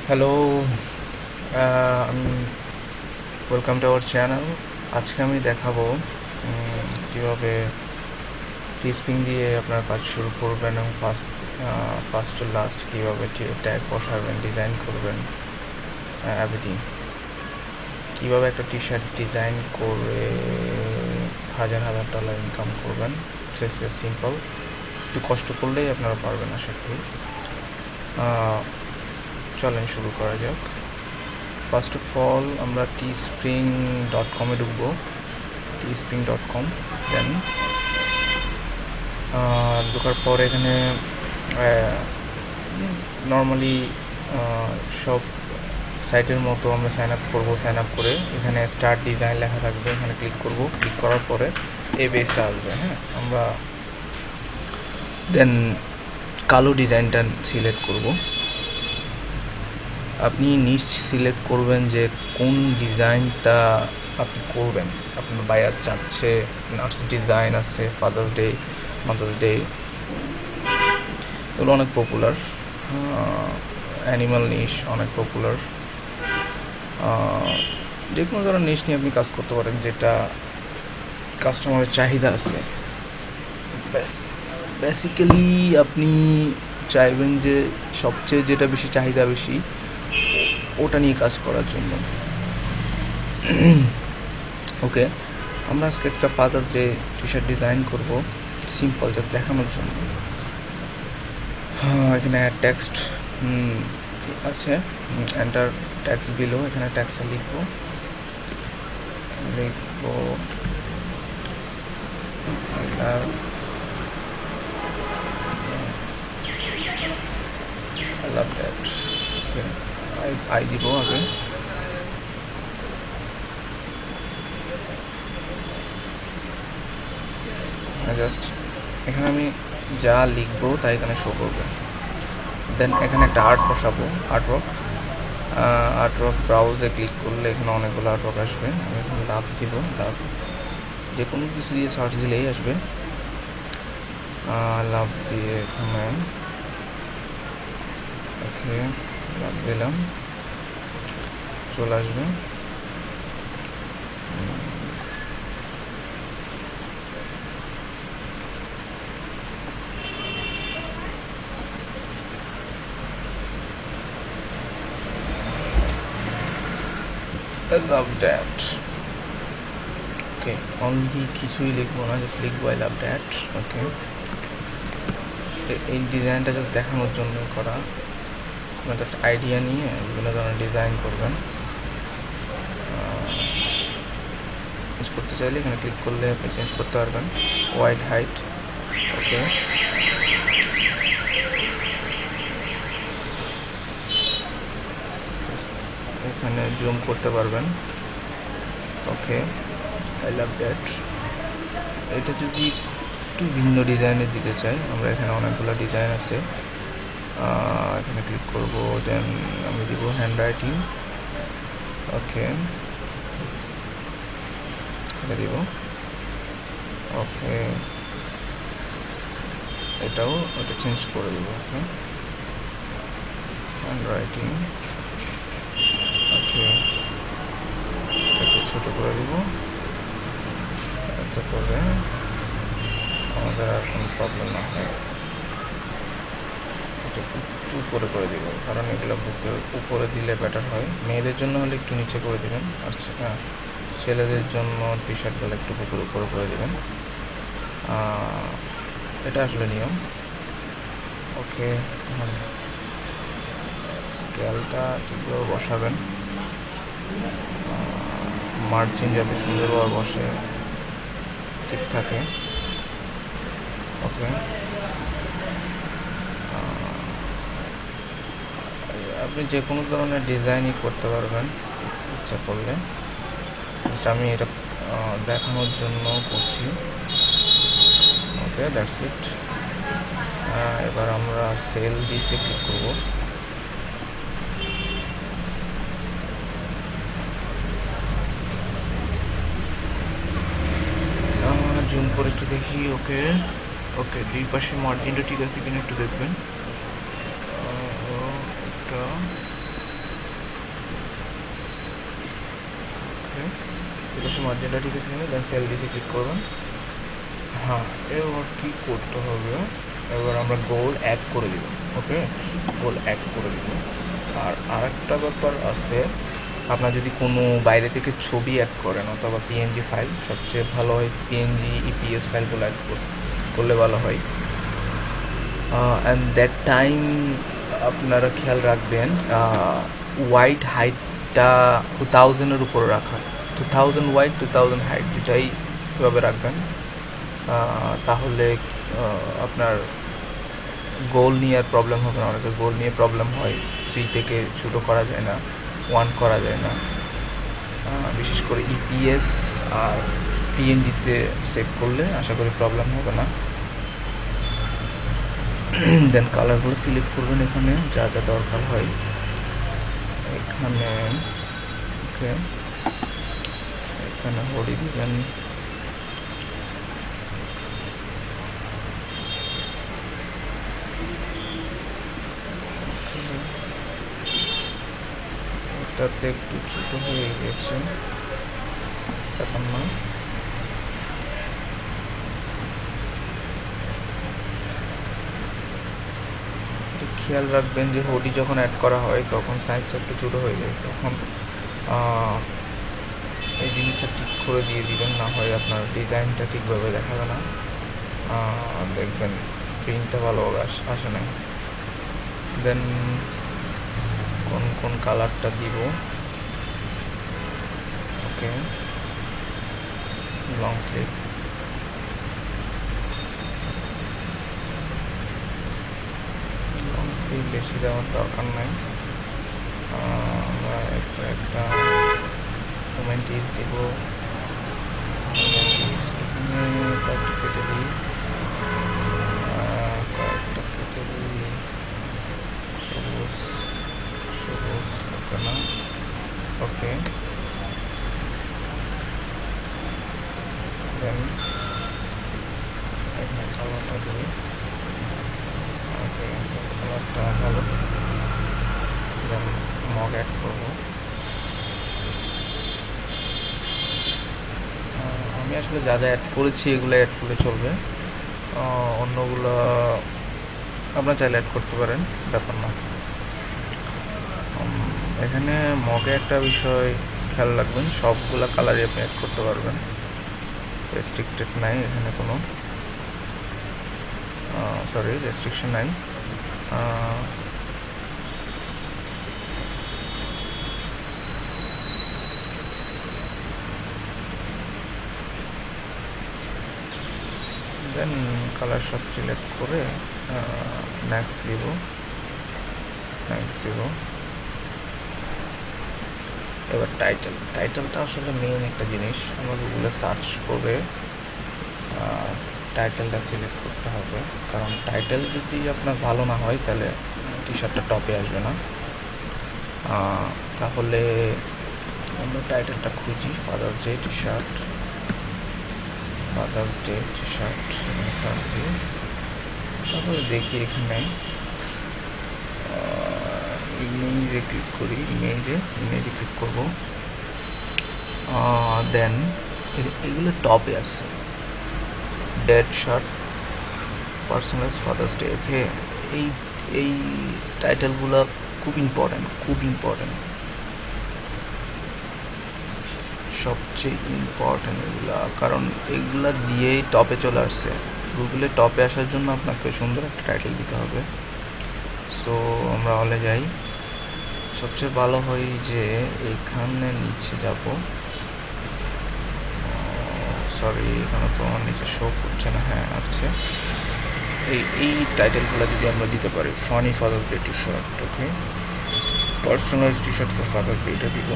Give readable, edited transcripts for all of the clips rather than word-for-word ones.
Hello, welcome to our channel. আজকে আমি দেখাবো কীভাবে টিস্পিং দিয়ে আপনার কাজ শুরু করবেন এবং ফার্স্ট টু লাস্ট কীভাবে ট্যাগ বসাবেন, ডিজাইন করবেন, এভরিথিং। কীভাবে একটা টি শার্ট ডিজাইন করে হাজার হাজার ডলার ইনকাম করবেন, সিম্পল। একটু কষ্ট করলেই আপনারা পারবেন আশা করি। চলেন শুরু করা যাক। ফার্স্ট অফ অল আমরা teespring.com-এ ঢুকবো, teespring.com। দেন ঢোকার পর এখানে নর্মালি সব সাইটের মতো আমরা সাইন আপ করবো। সাইন আপ করে এখানে স্টার্ট ডিজাইন লেখা থাকবে, এখানে ক্লিক করব। ক্লিক করার পরে এই পেজটা আসবে। হ্যাঁ, আমরা দেন কালো ডিজাইনটা সিলেক্ট করব। আপনি সিলেক্ট করবেন যে কোন ডিজাইনটা আপনি করবেন। আপনার বায়ার চাচ্ছে, নার্স ডিজাইন আছে, ফাদার্স ডে, মাদার্স ডে, এগুলো অনেক পপুলার। অ্যানিমাল নিশ অনেক পপুলার। যে কোনো ধরনের নিশ নিয়ে আপনি কাজ করতে পারেন, যেটা কাস্টমারের চাহিদা আছে। বেসিক্যালি আপনি চাইবেন যে সবচেয়ে যেটা বেশি চাহিদা বেশি, ওটা নিয়ে কাজ করার জন্য। ওকে, আমরা আজকে একটা father's day T shirt design করব, সিম্পল, জাস্ট দেখানোর জন্য। এখানে টেক্সট আছে, এন্টার টেক্সট বিলো। এখানে টেক্সটটা লিখবো I love that. Okay. I দিব আগে। জাস্ট এখানে আমি যা লিখবো তাই এখানে শো করবে। দেন এখানে একটা আর্ট বসাবো, আর্টওয়ার্ক ব্রাউজে ক্লিক করলে এখানে অনেকগুলো আর্টওয়ার্ক আসবে। আমি এখানে লাভ দিব, লাভ যে কোনো কিছু দিয়ে সার্চ দিলেই আসবে। লাভ দিয়ে এখানে ওকে লাভ দিলাম, চলে আসবে। I love that. Okay, only কিছুই লিখবো না, জাস্ট লিখবো I love that. ওকে, এই ডিজাইনটা জাস্ট দেখানোর জন্য করা। আপনার জাস্ট আইডিয়া নিয়ে বিভিন্ন ধরনের ডিজাইন করবেন। চেঞ্জ করতে চাইলে এখানে ক্লিক করলে আপনি চেঞ্জ করতে পারবেন। ওয়াইড হাইট, ওকে, এখানে জুম করতে পারবেন। ওকে, আই লাভ দ্যাট। এটা যদি একটু ভিন্ন ডিজাইনের দিতে চাই, আমরা এখানে অনেকগুলো ডিজাইন আছে। এখানে ক্লিক করব, দেন আমি দিব হ্যান্ড রাইটিং। ওকে, এটা দিব। ওকে, এটাও ওটা চেঞ্জ করে দেবো। ওকে, হ্যান্ড রাইটিং। ওকে, একটু ছোটো করে দিব, এতে করে আমাদের আর কোনো প্রবলেম না হয়। এটা একটু উপরে করে দিব, কারণ এগুলো বুকের উপরে দিলে বেটার হয়। মেয়েদের জন্য হলে একটু নিচে করে দেবেন, আচ্ছা। হ্যাঁ, ছেলেদের জন্য টি শার্টগুলো একটু বুকের উপরে করে দেবেন। এটা আসলে নিয়ম। ওকে, স্কেলটা ঠিকভাবে বসাবেন, মার্জিন যাতে সুন্দরভাবে বসে, ঠিক থাকে। ওকে, আপনি যে কোনো ধরনের ডিজাইনই করতে পারবেন ইচ্ছা করলে। জাস্ট আমি এটা দেখানোর জন্য করছি। ওকে, দ্যাটস ইট। এবার আমরা সেল দিসে ক্লিক করব। জুম করে একটু দেখি। ওকে, ওকে, দুই পাশে মার্জিনটা ঠিক আছে কিনা একটু দেখবেন। পাশে মার্জিনটা ঠিক আছে কিনা, দেন সেল দিয়েছে ক্লিক করবেন। হ্যাঁ, এবার কী করতে হবে, এবার আমরা গোল অ্যাড করে দিব। ওকে, গোল অ্যাড করে দিব। আর আরেকটা ব্যাপার আছে, আপনার যদি কোনো বাইরে থেকে ছবি অ্যাড করেন অথবা পিএনজি ফাইল, সবচেয়ে ভালো হয় পিএনজি ইপিএস ফাইলগুলো অ্যাড করলে ভালো হয়। অ্যান্ড দ্যাট টাইম আপনারা খেয়াল রাখবেন হোয়াইট হাইটটা 2000-এর উপরে রাখা, 2000 হোয়াইট 2000 হাইট দুটাই কীভাবে রাখবেন, তাহলে আপনার গোল নিয়ে আর প্রবলেম হবে না। অনেকের গোল নিয়ে প্রবলেম হয়, 3 থেকে ছোটো করা যায় না, 1 করা যায় না, বিশেষ করে ইপিএস আর পিএনজিতে সেভ করলে আশা করি প্রবলেম হবে না। দেন কালারগুলো সিলেক্ট করবেন এখানে যা যা দরকার হয় এখানে। ওকে, এখানে হরি দিবেন, এটাতে একটু ছোটো হয়ে গেছে, এখন না। খেয়াল রাখবেন যে হোডি যখন অ্যাড করা হয় তখন সাইজটা একটু ছোটো হয়ে যায়, তখন এই জিনিসটা ঠিক করে দিয়ে দিবেন, না হয় আপনার ডিজাইনটা ঠিকভাবে দেখাবে না, দেখবেন প্রিন্টটা ভালোভাবে আসে না। দেন কোন কালারটা দিব, ওকে, লং স্লিভ, বেশি দেওয়ার দরকার নাই, আমরা একটা কমেন্টিস দিব, কয়েকটা কেটে দিই, সবুজ সবুজ ওকে না, ওকে। দেন এখানে কালারটা দিই, ওকে, কালারটা ভালো। দেন মগ অ্যাড করবো, আমি আসলে যা যা অ্যাড করেছি এগুলো অ্যাড করলে চলবে, অন্যগুলো আপনার চাইলে অ্যাড করতে পারেন, ব্যাপার না। এখানে মগে একটা বিষয় খেয়াল রাখবেন, সবগুলা কালারই আপনি অ্যাড করতে পারবেন, রেস্ট্রিক্টেড নাই এখানে কোনো, রেস্ট্রিকশন নাই। দেন কালার সব সিলেক্ট করে নেক্সট দিব, এবার টাইটেলটা আসলে মেইন একটা জিনিস, আমরা গুগলে সার্চ করে টাইটেলটা সিলেক্ট করতে হবে, কারণ টাইটেল যদি আপনার ভালো না হয় তাহলে টি শার্টটা টপে আসবে না। তাহলে আমরা টাইটেলটা খুঁজি, father's day T shirt, search দিই, তারপরে দেখি এখানে ইমেজে ক্লিক করি, ইমেজে ক্লিক করবো, দেন এগুলো টপে আছে, dad shirt, personalize Father's Day. Okay, এই টাইটেলগুলো খুব ইম্পর্টেন্ট, সবচেয়ে ইম্পর্টেন্ট এগুলা, কারণ এগুলা দিয়েই টপে চলে আসছে। গুগলে টপে আসার জন্য আপনাকে সুন্দর একটা টাইটেল দিতে হবে। সো আমরা হলে যাই, সবচেয়ে ভালো হয় যে এইখানে নিচে যাব, সরি এখানে তো আমার নিচে শো করছে না, হ্যাঁ আসছে, এই টাইটেলগুলো যদি আমরা দিতে পারি, funny father's day T shirt, okay, personalize T shirt for father's day, এটা দিব,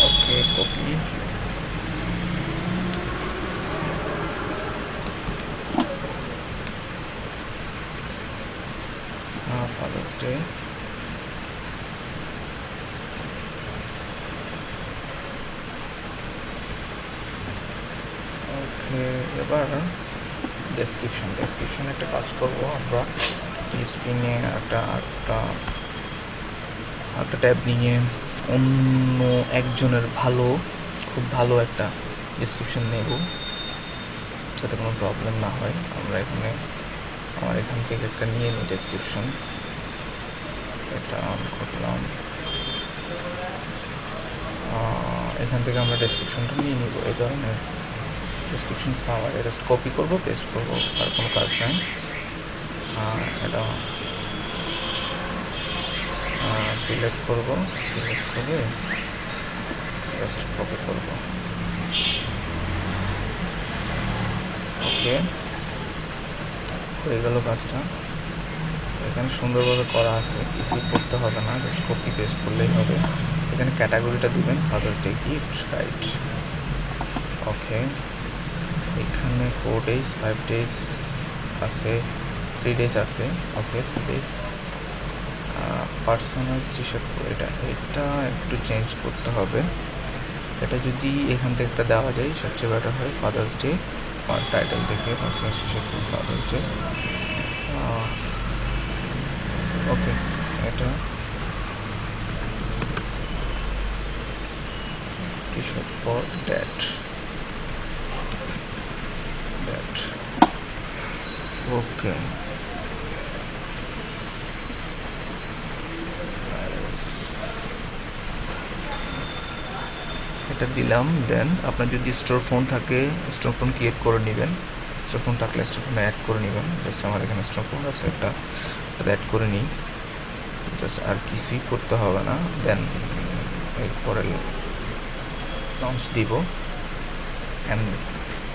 ওকে, কপি, ফাদার্স ডে, ওকে। এবার ডেসক্রিপশন একটা কাজ করবো আমরা, স্ক্রিনে একটা ট্যাব নিয়ে অন্য একজনের ভালো খুব ভালো একটা ডিসক্রিপশন নেব যাতে কোনো প্রবলেম না হয়। আমরা এখানে আমার এখান থেকে একটা নিয়ে নিই ডেসক্রিপশন, এটা অন করলাম। এখান থেকে আমরা ডেসক্রিপশনটা নিয়ে নিব। এই ধরনের ডেসক্রিপশন পাওয়া যায়, জাস্ট কপি করবো, পেস্ট করবো, আর কোনো কাজ নাই। এটা সিলেক্ট করবো, সিলেক্ট করে জাস্ট কপি করবো। ওকে, হয়ে গেল কাজটা। এখানে সুন্দরভাবে করা আছে, কিছু করতে হবে না, জাস্ট কপি পেস্ট করলেই হবে। এখানে ক্যাটাগরিটা দিবেন ফাদার্স ডে গিফট গাইড। ওকে, এখানে 4 days 5 days আছে, 3 days আছে। ওকে, 3 days। পার্সোনালাইজ টি শার্ট, এটা একটু চেঞ্জ করতে হবে। এটা যদি এখান থেকে একটা দেওয়া যায় সবচেয়ে বেটার হয়। ফাদার্স ডে আর টাইটেল থেকে personalize T shirt Father's Day. Okay, এটা T shirt for that. Okay, এটা দিলাম। দেন আপনার যদি স্টোর ফোন থাকে স্টোর ফোন ক্রিয়েট করে নেবেন, স্টোর ফোন থাকলে স্টোর ফোনে অ্যাড করে নেবেন। জাস্ট আমার এখানে স্টোর ফোন আছে, একটা অ্যাড করে নিই, জাস্ট আর কিছুই করতে হবে না। দেন এরপরে লঞ্চ দিব, অ্যান্ড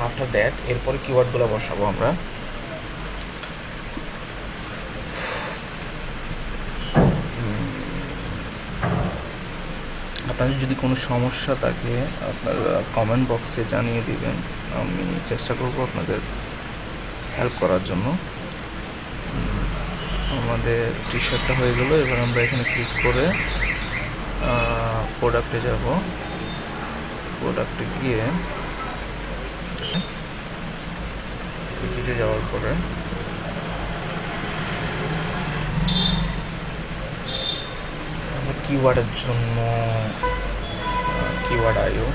আফটার দ্যাট এরপরে কিওয়ার্ডগুলো বসাবো আমরা। আপনাদের যদি কোনো সমস্যা থাকে আপনারা কমেন্ট বক্সে জানিয়ে দিবেন, আমি চেষ্টা করব আপনাদের হেল্প করার জন্য। আমাদের টি শার্টটা হয়ে গেল। এবার আমরা এখানে ক্লিক করে প্রোডাক্টে যাব। প্রোডাক্টে গিয়ে টিকিটে যাওয়ার পরে আমরা কিওয়ার্ডের জন্য কিওয়ার্ড আইও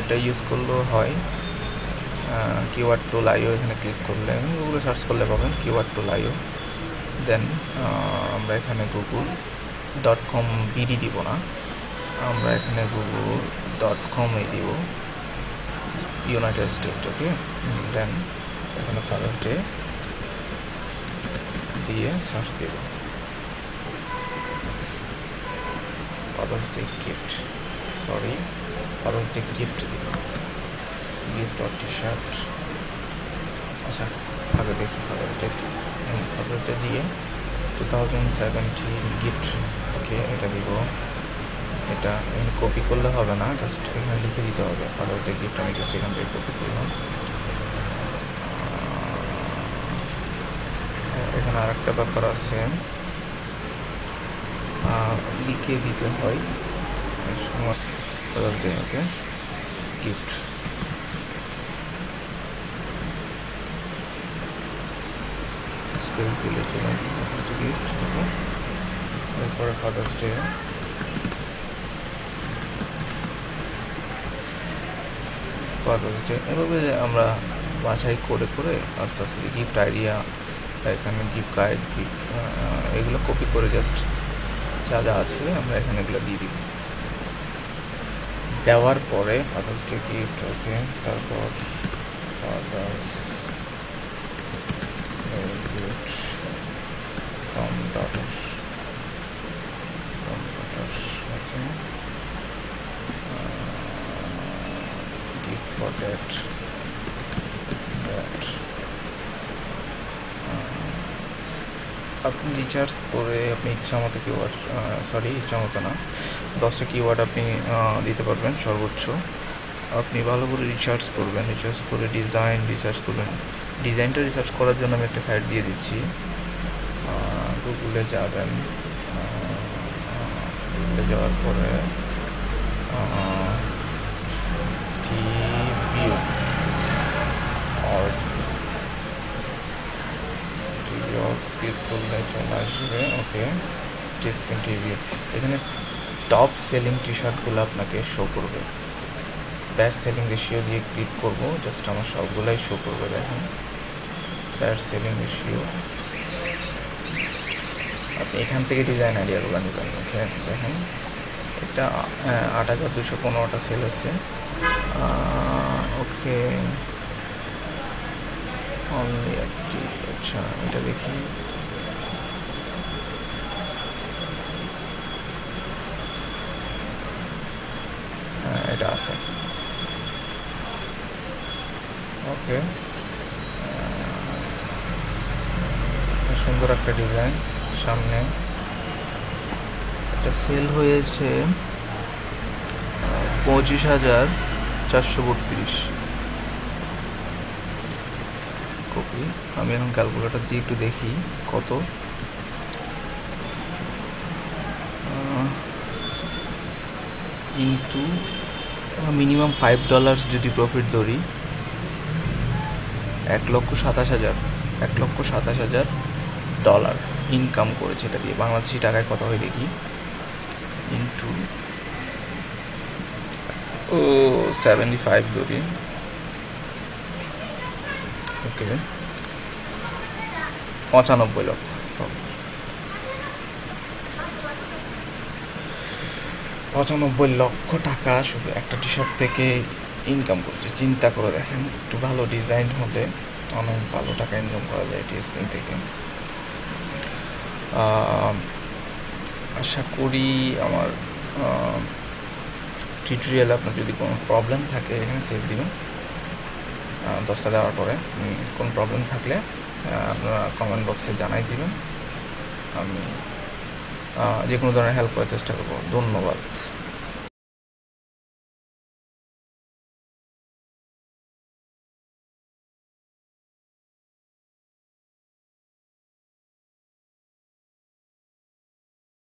এটা ইউজ করলেও হয়। কিওয়ার্ড টুল আইও এখানে ক্লিক করলে গুগলে সার্চ করলে পাবেন কিওয়ার্ড টুল আইও। দেন আমরা এখানে google.com বিডি দিব না, আমরা এখানে google.com দিব, ইউনাইটেড স্টেট। ওকে, দেন এখানে ফাদার্স ডে দিয়ে সার্চ দেব, Father's Day gift, sorry Father's Day gift দিব, গিফট অর টি শার্ট। আচ্ছা, আগে দেখি ফাদার্স ডে দিয়ে 2017 গিফট। ওকে, এটা দিব। এটা এখানে কপি করলে হবে না, জাস্ট এখানে লিখে দিতে হবে ফাদার্স ডে গিফট। আমি জাস্ট এখান থেকে কপি করলাম। এখানে আর একটা ব্যাপার আছে, লিখে দিতে হয় ফাদার্স ডে। ওকে, গিফট স্পেস দিলে চলে আসবে গিফট। ওকে, এরপরে ফাদার্স ডে এভাবে আমরা বাছাই করে করে আস্তে আস্তে গিফট আইডিয়া, এখানে গিফট গাইড, গিফট এগুলো কপি করে জাস্ট যা যা আছে আমরা এখানে এগুলো দিয়ে দিব। দেওয়ার পরে ফাদার্স ডে গিফট। ওকে, তারপর Father's gift from daughters. Okay, gift for that আপনি রিচার্জ করে আপনি ইচ্ছা মতো কিওয়ার্ড, ইচ্ছা মতো না, 10টা কিওয়ার্ড আপনি দিতে পারবেন সর্বোচ্চ। আপনি ভালো করে রিসার্চ করবেন, রিসার্চ করে রিসার্চ করবেন। ডিজাইনটা রিসার্চ করার জন্য আমি একটা সাইট দিয়ে দিচ্ছি, গুগলে যাবেন। গুগলে যাওয়ার পরে টিভিউ ক্লিক করলে চলে আসবে। ওকে, টিস্পিং রিভিউ। এখানে টপ সেলিং টি শার্টগুলো আপনাকে শো করবে। বেস্ট সেলিং রেশিও দিয়ে ক্লিক করবো, জাস্ট আমার সবগুলাই শো করবে। দেখেন বেস্ট সেলিং রেশিও, আপনি এখান থেকে ডিজাইন আইডিয়াগুলো নেবেন। দেখেন এটা ৮,২১৫টা সেল হয়েছে। ওকে অনলি অ্যাক্টিভ, আচ্ছা এটা দেখি। হ্যাঁ এটা আছে, ওকে সুন্দর একটা ডিজাইন। সামনে এটা সেল হয়েছে ২৫,৪৩২ কপি। আমি এখন ক্যালকুলেটর দিয়ে একটু দেখি কত। ইন্টু মিনিমাম $5 যদি প্রফিট ধরি, ১,২৭,০০০ ডলার ইনকাম করেছে এটা দিয়ে। বাংলাদেশি টাকায় কত হয় দেখি, ইন্টু 75 ধরি, ওকে ৯৫ লক্ষ। ৯৫ লক্ষ টাকা শুধু একটা টি শার্ট থেকে ইনকাম করছে। চিন্তা করে দেখেন, একটু ভালো ডিজাইন হলে অনেক ভালো টাকা ইনকাম করা যায় টিএসপিং থেকে। আশা করি আমার টিউটোরিয়াল আপনার যদি কোনো প্রবলেম থাকে এখানে সেভ দিবেন। 10টা দেওয়ার পরে কোনো প্রবলেম থাকলে আপনারা কমেন্ট বক্সে জানাই দিবেন, আমি যে কোনো ধরনের হেল্প করার চেষ্টা করবো। ধন্যবাদ।